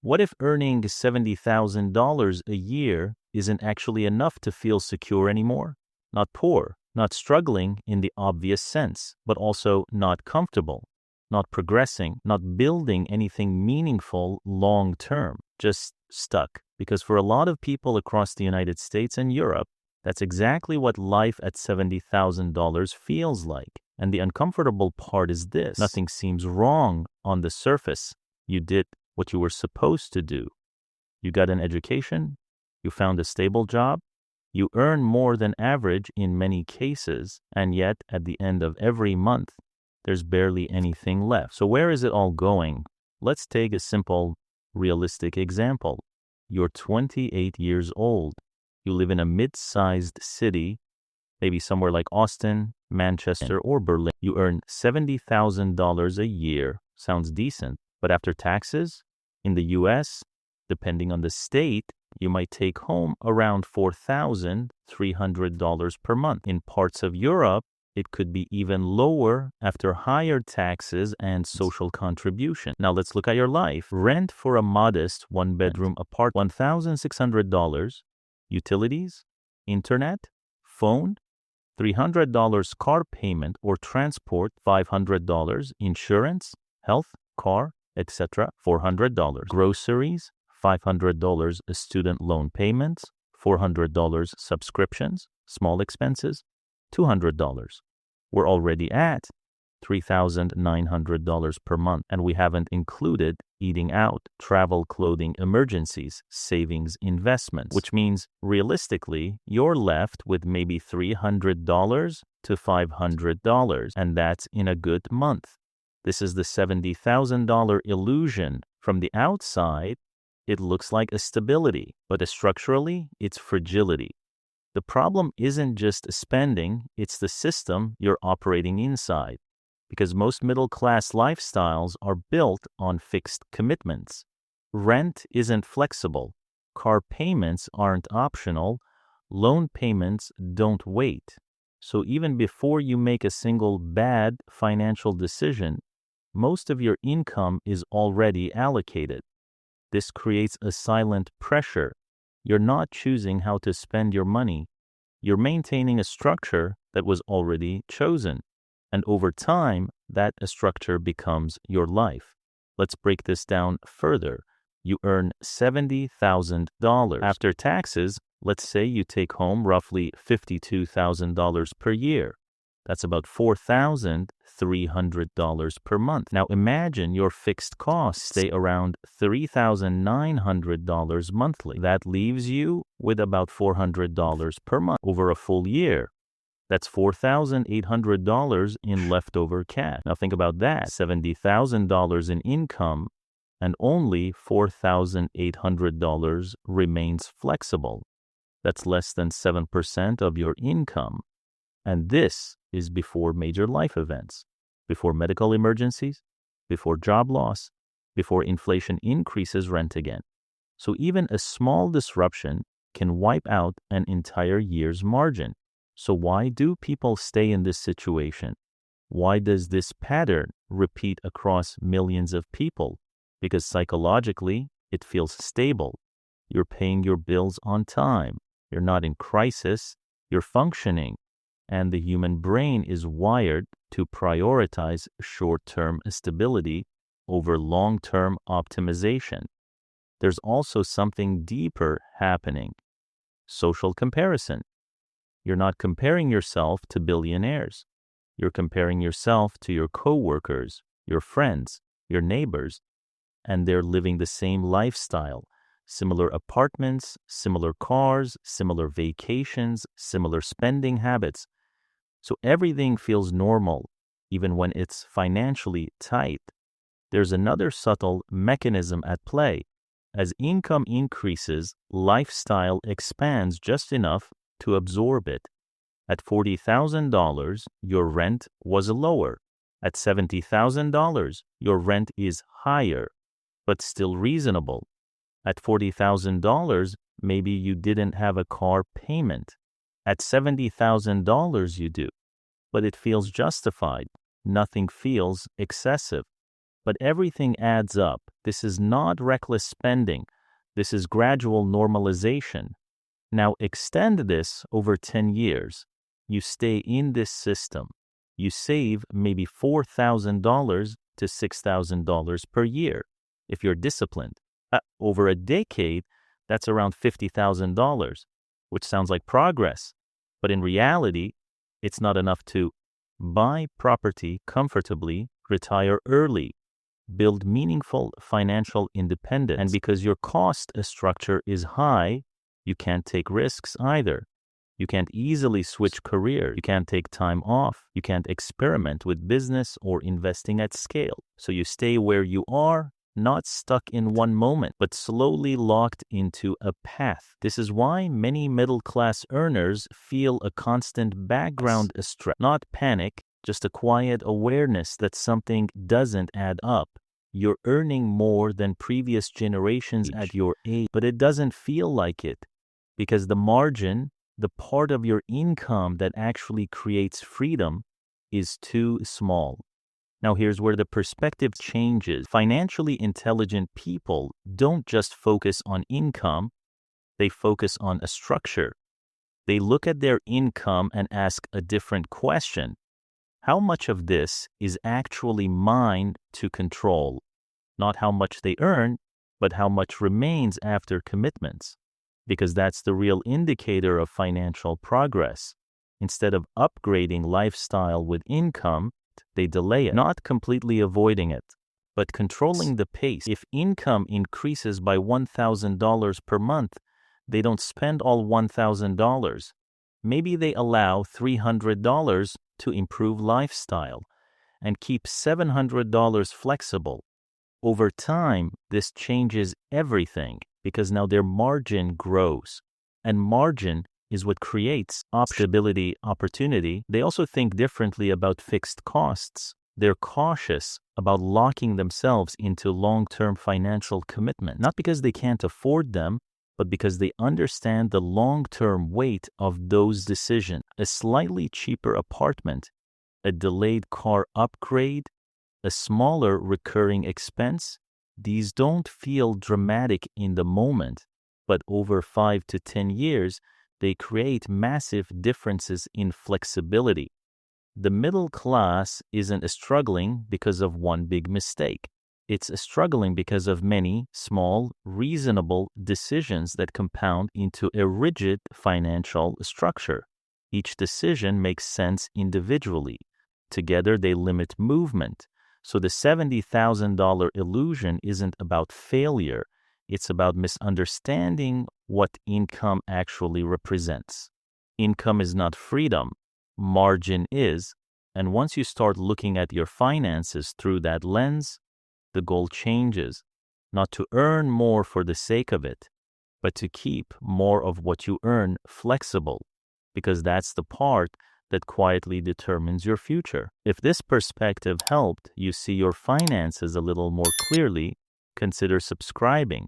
What if earning $70,000 a year isn't actually enough to feel secure anymore? Not poor, not struggling in the obvious sense, but also not comfortable, not progressing, not building anything meaningful long term, just stuck. Because for a lot of people across the United States and Europe, that's exactly what life at $70,000 feels like. And the uncomfortable part is this: nothing seems wrong on the surface. You did what you were supposed to do. You got an education, you found a stable job, you earn more than average in many cases, and yet at the end of every month, there's barely anything left. So where is it all going? Let's take a simple, realistic example. You're 28 years old. You live in a mid-sized city, maybe somewhere like Austin, Manchester, or Berlin. You earn $70,000 a year. Sounds decent. But after taxes, in the US, depending on the state, you might take home around $4,300 per month. In parts of Europe, it could be even lower after higher taxes and social contribution. Now let's look at your life. Rent for a modest one-bedroom apartment, $1,600. Utilities, internet, phone, $300 car payment or transport, $500, insurance, health, car, etc., $400. Groceries, $500 student loan payments, $400 subscriptions, small expenses, $200. We're already at $3,900 per month, and we haven't included eating out, travel, clothing, emergencies, savings, investments, which means realistically, you're left with maybe $300 to $500, and that's in a good month. This is the $70,000 illusion. From the outside, it looks like a stability, but structurally, it's fragility. The problem isn't just spending, it's the system you're operating inside. Because most middle-class lifestyles are built on fixed commitments. Rent isn't flexible. Car payments aren't optional. Loan payments don't wait. So even before you make a single bad financial decision, most of your income is already allocated. This creates a silent pressure. You're not choosing how to spend your money. You're maintaining a structure that was already chosen. And over time, that structure becomes your life. Let's break this down further. You earn $70,000. After taxes, let's say you take home roughly $52,000 per year. That's about $4,300 per month. Now imagine your fixed costs stay around $3,900 monthly. That leaves you with about $400 per month over a full year. That's $4,800 in leftover cash. Now think about that. $70,000 in income and only $4,800 remains flexible. That's less than 7% of your income. And this is before major life events, before medical emergencies, before job loss, before inflation increases rent again. So even a small disruption can wipe out an entire year's margin. So why do people stay in this situation? Why does this pattern repeat across millions of people? Because psychologically, it feels stable. You're paying your bills on time. You're not in crisis. You're functioning. And the human brain is wired to prioritize short-term stability over long-term optimization. There's also something deeper happening. Social comparison. You're not comparing yourself to billionaires. You're comparing yourself to your coworkers, your friends, your neighbors, and they're living the same lifestyle. Similar apartments, similar cars, similar vacations, similar spending habits. So everything feels normal, even when it's financially tight. There's another subtle mechanism at play. As income increases, lifestyle expands just enough to absorb it. At $40,000, your rent was lower. At $70,000, your rent is higher, but still reasonable. At $40,000, maybe you didn't have a car payment. At $70,000 you do, but it feels justified. Nothing feels excessive. but everything adds up. This is not reckless spending. This is gradual normalization. Now extend this over 10 years. You stay in this system. You save maybe $4,000 to $6,000 per year if you're disciplined. Over a decade, that's around $50,000, which sounds like progress. But in reality, it's not enough to buy property comfortably, retire early, build meaningful financial independence. And because your cost structure is high, you can't take risks either. You can't easily switch careers. You can't take time off. You can't experiment with business or investing at scale. So you stay where you are, not stuck in one moment, but slowly locked into a path. This is why many middle-class earners feel a constant background stress. Not panic, just a quiet awareness that something doesn't add up. You're earning more than previous generations at your age, but it doesn't feel like it because the margin, the part of your income that actually creates freedom, is too small. Now here's where the perspective changes. Financially intelligent people don't just focus on income, they focus on a structure. They look at their income and ask a different question. How much of this is actually mine to control? Not how much they earn, but how much remains after commitments. Because that's the real indicator of financial progress. Instead of upgrading lifestyle with income, they delay it, not completely avoiding it, but controlling the pace. If income increases by $1,000 per month, they don't spend all $1,000. Maybe they allow $300 to improve lifestyle and keep $700 flexible. Over time, this changes everything because now their margin grows, and margin is what creates stability, opportunity. They also think differently about fixed costs. They're cautious about locking themselves into long-term financial commitment, not because they can't afford them, but because they understand the long-term weight of those decisions. A slightly cheaper apartment, a delayed car upgrade, a smaller recurring expense, these don't feel dramatic in the moment, but over 5 to 10 years, they create massive differences in flexibility. The middle class isn't struggling because of one big mistake. It's struggling because of many small, reasonable decisions that compound into a rigid financial structure. Each decision makes sense individually. Together, they limit movement. So the $70,000 illusion isn't about failure. It's about misunderstanding what income actually represents. Income is not freedom. Margin is. And once you start looking at your finances through that lens, the goal changes. Not to earn more for the sake of it, but to keep more of what you earn flexible, because that's the part that quietly determines your future. If this perspective helped you see your finances a little more clearly, consider subscribing.